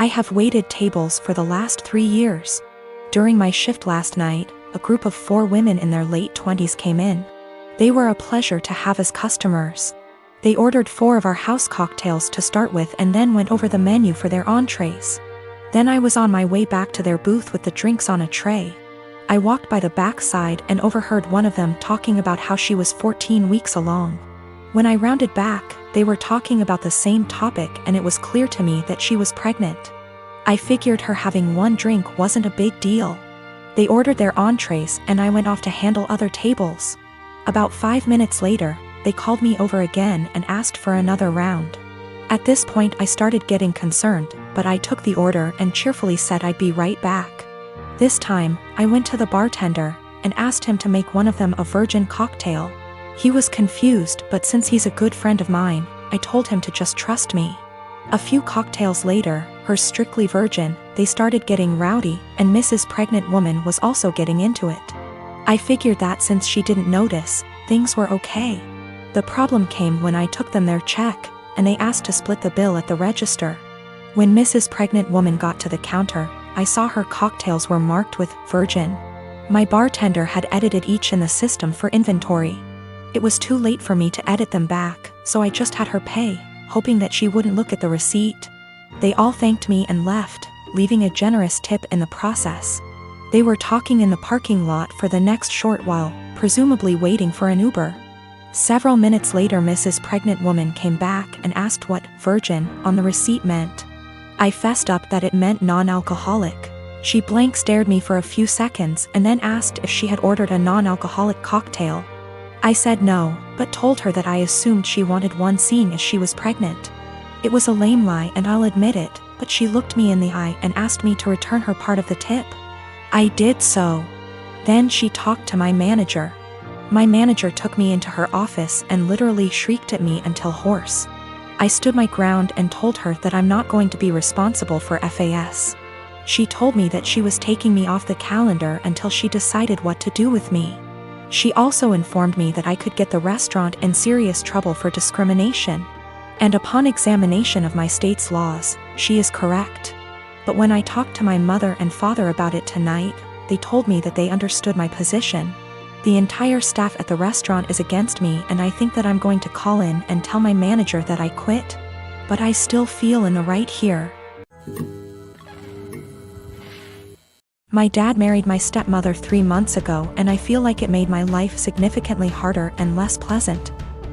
I have waited tables for the last 3 years. During my shift last night, a group of 4 women in their late 20s came in. They were a pleasure to have as customers. They ordered 4 of our house cocktails to start with and then went over the menu for their entrees. Then I was on my way back to their booth with the drinks on a tray. I walked by the back side and overheard one of them talking about how she was 14 weeks along. When I rounded back, they were talking about the same topic and it was clear to me that she was pregnant. I figured her having 1 drink wasn't a big deal. They ordered their entrees and I went off to handle other tables. About 5 minutes later, they called me over again and asked for another round. At this point I started getting concerned, but I took the order and cheerfully said I'd be right back. This time, I went to the bartender and asked him to make one of them a virgin cocktail. He was confused, but since he's a good friend of mine, I told him to just trust me. A few cocktails later, hers strictly virgin, they started getting rowdy, and Mrs. Pregnant Woman was also getting into it. I figured that since she didn't notice, things were okay. The problem came when I took them their check, and they asked to split the bill at the register. When Mrs. Pregnant Woman got to the counter, I saw her cocktails were marked with virgin. My bartender had edited each in the system for inventory. It was too late for me to edit them back, so I just had her pay, hoping that she wouldn't look at the receipt. They all thanked me and left, leaving a generous tip in the process. They were talking in the parking lot for the next short while, presumably waiting for an Uber. Several minutes later Mrs. Pregnant Woman came back and asked what virgin on the receipt meant. I fessed up that it meant non-alcoholic. She blank stared me for a few seconds and then asked if she had ordered a non-alcoholic cocktail. I said no, but told her that I assumed she wanted one seeing as she was pregnant. It was a lame lie and I'll admit it, but she looked me in the eye and asked me to return her part of the tip. I did so. Then she talked to my manager. My manager took me into her office and literally shrieked at me until hoarse. I stood my ground and told her that I'm not going to be responsible for FAS. She told me that she was taking me off the calendar until she decided what to do with me. She also informed me that I could get the restaurant in serious trouble for discrimination. And upon examination of my state's laws, she is correct. But when I talked to my mother and father about it tonight, they told me that they understood my position. The entire staff at the restaurant is against me and I think that I'm going to call in and tell my manager that I quit. But I still feel in the right here. My dad married my stepmother 3 months ago and I feel like it made my life significantly harder and less pleasant.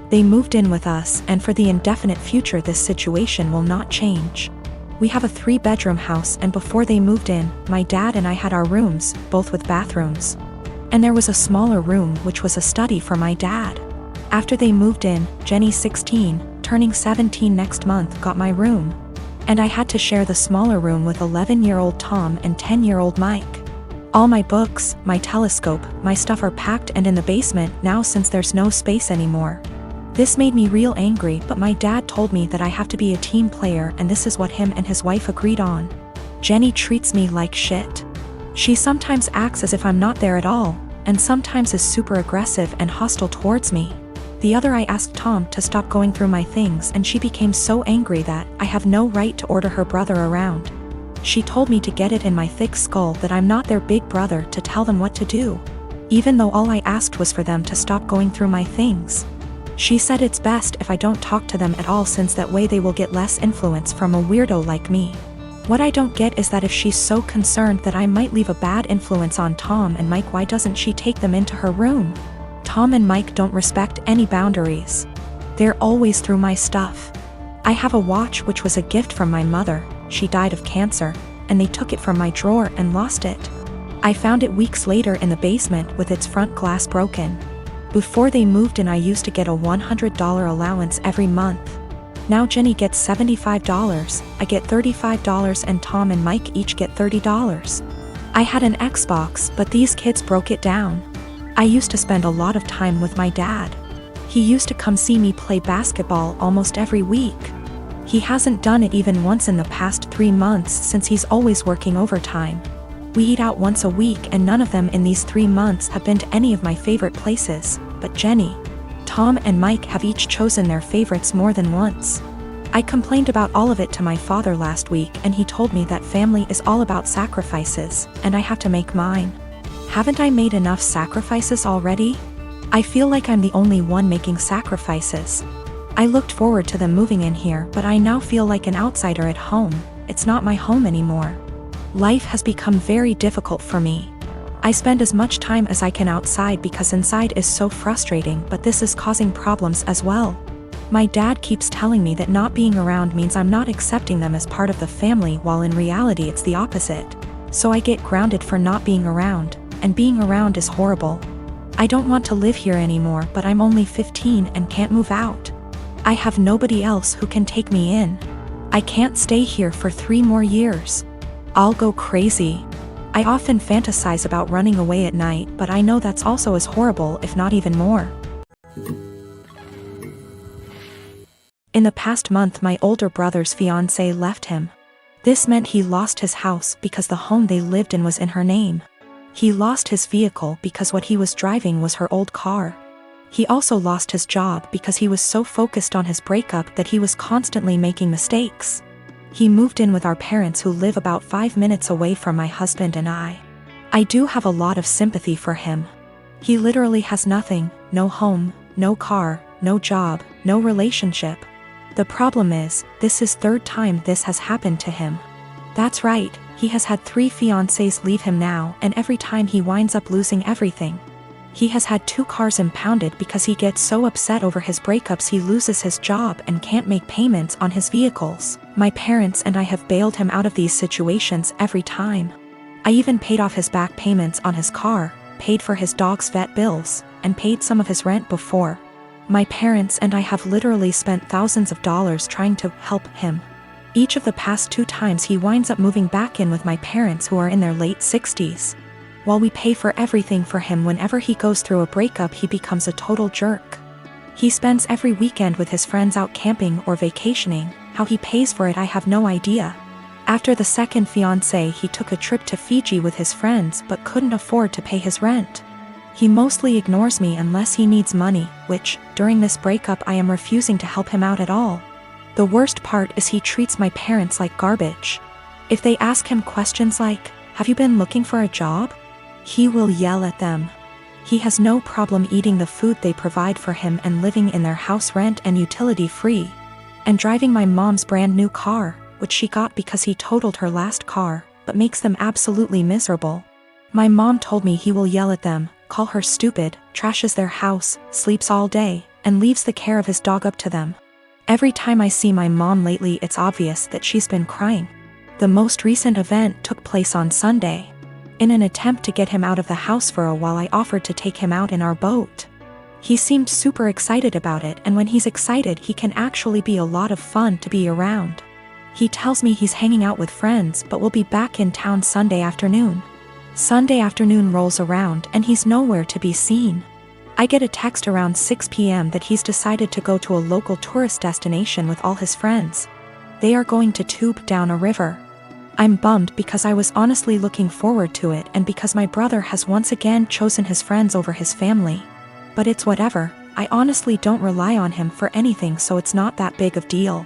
They moved in with us and for the indefinite future this situation will not change. We have a 3-bedroom house and before they moved in, my dad and I had our rooms, both with bathrooms. And there was a smaller room which was a study for my dad. After they moved in, Jenny 16, turning 17 next month got my room. And I had to share the smaller room with 11-year-old Tom and 10-year-old Mike. All my books, my telescope, my stuff are packed and in the basement now since there's no space anymore. This made me real angry, but my dad told me that I have to be a team player and this is what him and his wife agreed on. Jenny treats me like shit. She sometimes acts as if I'm not there at all, and sometimes is super aggressive and hostile towards me. The other I asked Tom to stop going through my things and she became so angry that I have no right to order her brother around. She told me to get it in my thick skull that I'm not their big brother to tell them what to do, even though all I asked was for them to stop going through my things. She said it's best if I don't talk to them at all since that way they will get less influence from a weirdo like me. What I don't get is that if she's so concerned that I might leave a bad influence on Tom and Mike, why doesn't she take them into her room? Tom and Mike don't respect any boundaries. They're always through my stuff. I have a watch which was a gift from my mother, she died of cancer, and they took it from my drawer and lost it. I found it weeks later in the basement with its front glass broken. Before they moved in I used to get a $100 allowance every month. Now Jenny gets $75, I get $35 and Tom and Mike each get $30. I had an Xbox but these kids broke it down. I used to spend a lot of time with my dad. He used to come see me play basketball almost every week. He hasn't done it even once in the past 3 months since he's always working overtime. We eat out once a week and none of them in these 3 months have been to any of my favorite places, but Jenny, Tom and Mike have each chosen their favorites more than once. I complained about all of it to my father last week and he told me that family is all about sacrifices, and I have to make mine. Haven't I made enough sacrifices already? I feel like I'm the only one making sacrifices. I looked forward to them moving in here, but I now feel like an outsider at home. It's not my home anymore. Life has become very difficult for me. I spend as much time as I can outside because inside is so frustrating, but this is causing problems as well. My dad keeps telling me that not being around means I'm not accepting them as part of the family, while in reality it's the opposite. So I get grounded for not being around, and being around is horrible. I don't want to live here anymore, but I'm only 15 and can't move out. I have nobody else who can take me in. I can't stay here for 3 more years. I'll go crazy. I often fantasize about running away at night, but I know that's also as horrible, if not even more. In the past month, my older brother's fiancée left him. This meant he lost his house because the home they lived in was in her name. He lost his vehicle because what he was driving was her old car. He also lost his job because he was so focused on his breakup that he was constantly making mistakes. He moved in with our parents, who live about 5 minutes away from my husband and I. I do have a lot of sympathy for him. He literally has nothing, no home, no car, no job, no relationship. The problem is, this is 3rd time this has happened to him. That's right, he has had 3 fiancées leave him now, and every time he winds up losing everything. He has had 2 cars impounded because he gets so upset over his breakups he loses his job and can't make payments on his vehicles. My parents and I have bailed him out of these situations every time. I even paid off his back payments on his car, paid for his dog's vet bills, and paid some of his rent before. My parents and I have literally spent thousands of dollars trying to help him. Each of the past 2 times he winds up moving back in with my parents, who are in their late 60s. While we pay for everything for him, whenever he goes through a breakup he becomes a total jerk. He spends every weekend with his friends out camping or vacationing. How he pays for it I have no idea. After the 2nd fiancée he took a trip to Fiji with his friends but couldn't afford to pay his rent. He mostly ignores me unless he needs money, which, during this breakup, I am refusing to help him out at all. The worst part is he treats my parents like garbage. If they ask him questions like, "Have you been looking for a job?" he will yell at them. He has no problem eating the food they provide for him and living in their house rent and utility free. And driving my mom's brand new car, which she got because he totaled her last car, but makes them absolutely miserable. My mom told me he will yell at them, call her stupid, trashes their house, sleeps all day, and leaves the care of his dog up to them. Every time I see my mom lately it's obvious that she's been crying. The most recent event took place on Sunday. In an attempt to get him out of the house for a while I offered to take him out in our boat. He seemed super excited about it, and when he's excited he can actually be a lot of fun to be around. He tells me he's hanging out with friends but will be back in town Sunday afternoon. Sunday afternoon rolls around and he's nowhere to be seen. I get a text around 6 p.m. that he's decided to go to a local tourist destination with all his friends. They are going to tube down a river. I'm bummed because I was honestly looking forward to it, and because my brother has once again chosen his friends over his family. But it's whatever, I honestly don't rely on him for anything, so it's not that big of a deal.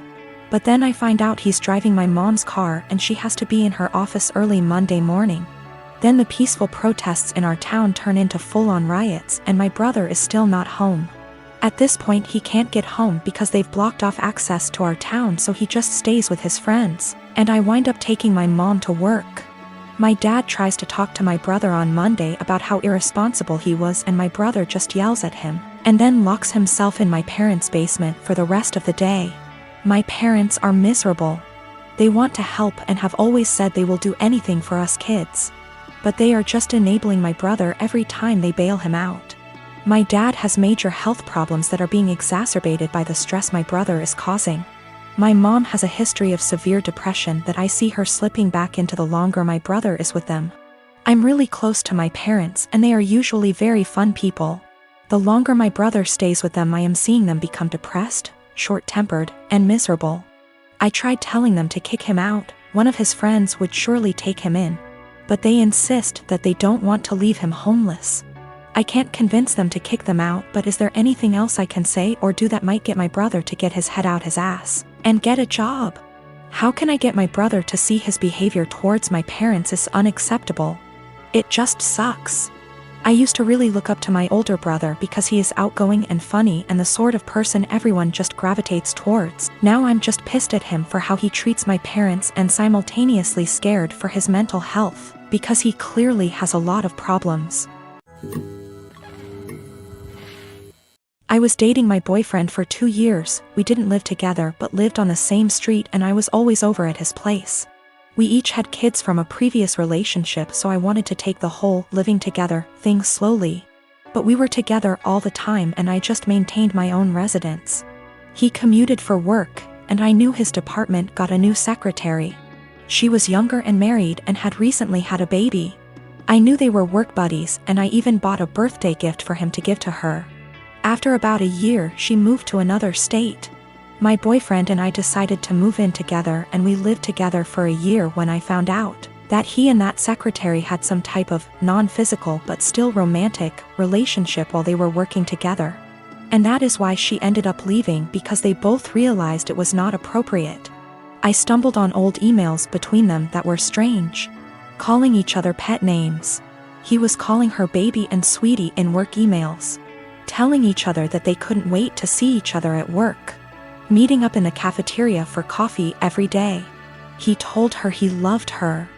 But then I find out he's driving my mom's car and she has to be in her office early Monday morning. Then the peaceful protests in our town turn into full-on riots and my brother is still not home. At this point he can't get home because they've blocked off access to our town, so he just stays with his friends, and I wind up taking my mom to work. My dad tries to talk to my brother on Monday about how irresponsible he was, and my brother just yells at him, and then locks himself in my parents' basement for the rest of the day. My parents are miserable. They want to help and have always said they will do anything for us kids. But they are just enabling my brother every time they bail him out. My dad has major health problems that are being exacerbated by the stress my brother is causing. My mom has a history of severe depression that I see her slipping back into the longer my brother is with them. I'm really close to my parents and they are usually very fun people. The longer my brother stays with them I am seeing them become depressed, short-tempered, and miserable. I tried telling them to kick him out, one of his friends would surely take him in. But they insist that they don't want to leave him homeless. I can't convince them to kick them out, but is there anything else I can say or do that might get my brother to get his head out his ass? and get a job. How can I get my brother to see his behavior towards my parents is unacceptable? It just sucks. I used to really look up to my older brother because he is outgoing and funny and the sort of person everyone just gravitates towards. Now I'm just pissed at him for how he treats my parents and simultaneously scared for his mental health, because he clearly has a lot of problems. I was dating my boyfriend for 2 years. We didn't live together but lived on the same street and I was always over at his place. We each had kids from a previous relationship, so I wanted to take the whole living together thing slowly. But we were together all the time and I just maintained my own residence. He commuted for work, and I knew his department got a new secretary. She was younger and married and had recently had a baby. I knew they were work buddies and I even bought a birthday gift for him to give to her. After about a year, she moved to another state. My boyfriend and I decided to move in together and we lived together for a year when I found out that he and that secretary had some type of non-physical but still romantic relationship while they were working together. And that is why she ended up leaving, because they both realized it was not appropriate. I stumbled on old emails between them that were strange, calling each other pet names. He was calling her baby and sweetie in work emails, telling each other that they couldn't wait to see each other at work, meeting up in the cafeteria for coffee every day. He told her he loved her.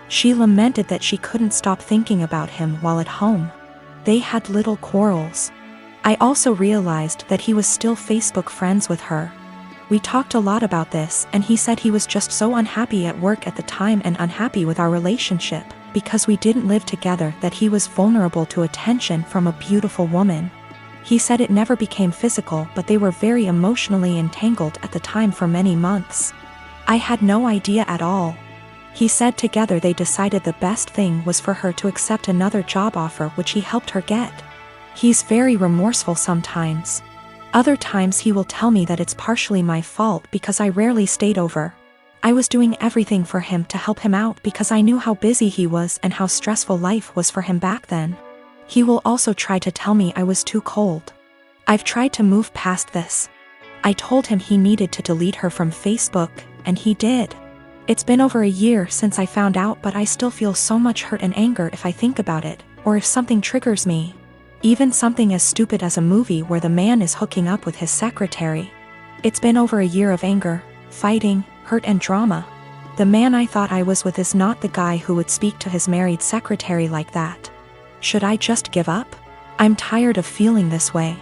She lamented that she couldn't stop thinking about him while at home. They had little quarrels. I also realized that he was still Facebook friends with her. We talked a lot about this and he said he was just so unhappy at work at the time and unhappy with our relationship because we didn't live together, that he was vulnerable to attention from a beautiful woman. He said it never became physical, but they were very emotionally entangled at the time for many months. I had no idea at all. He said together they decided the best thing was for her to accept another job offer, which he helped her get. He's very remorseful sometimes. Other times he will tell me that it's partially my fault because I rarely stayed over. I was doing everything for him to help him out because I knew how busy he was and how stressful life was for him back then. He will also try to tell me I was too cold. I've tried to move past this. I told him he needed to delete her from Facebook, and he did. It's been over a year since I found out, but I still feel so much hurt and anger if I think about it, or if something triggers me. Even something as stupid as a movie where the man is hooking up with his secretary. It's been over a year of anger, fighting, hurt and drama. The man I thought I was with is not the guy who would speak to his married secretary like that. Should I just give up? I'm tired of feeling this way.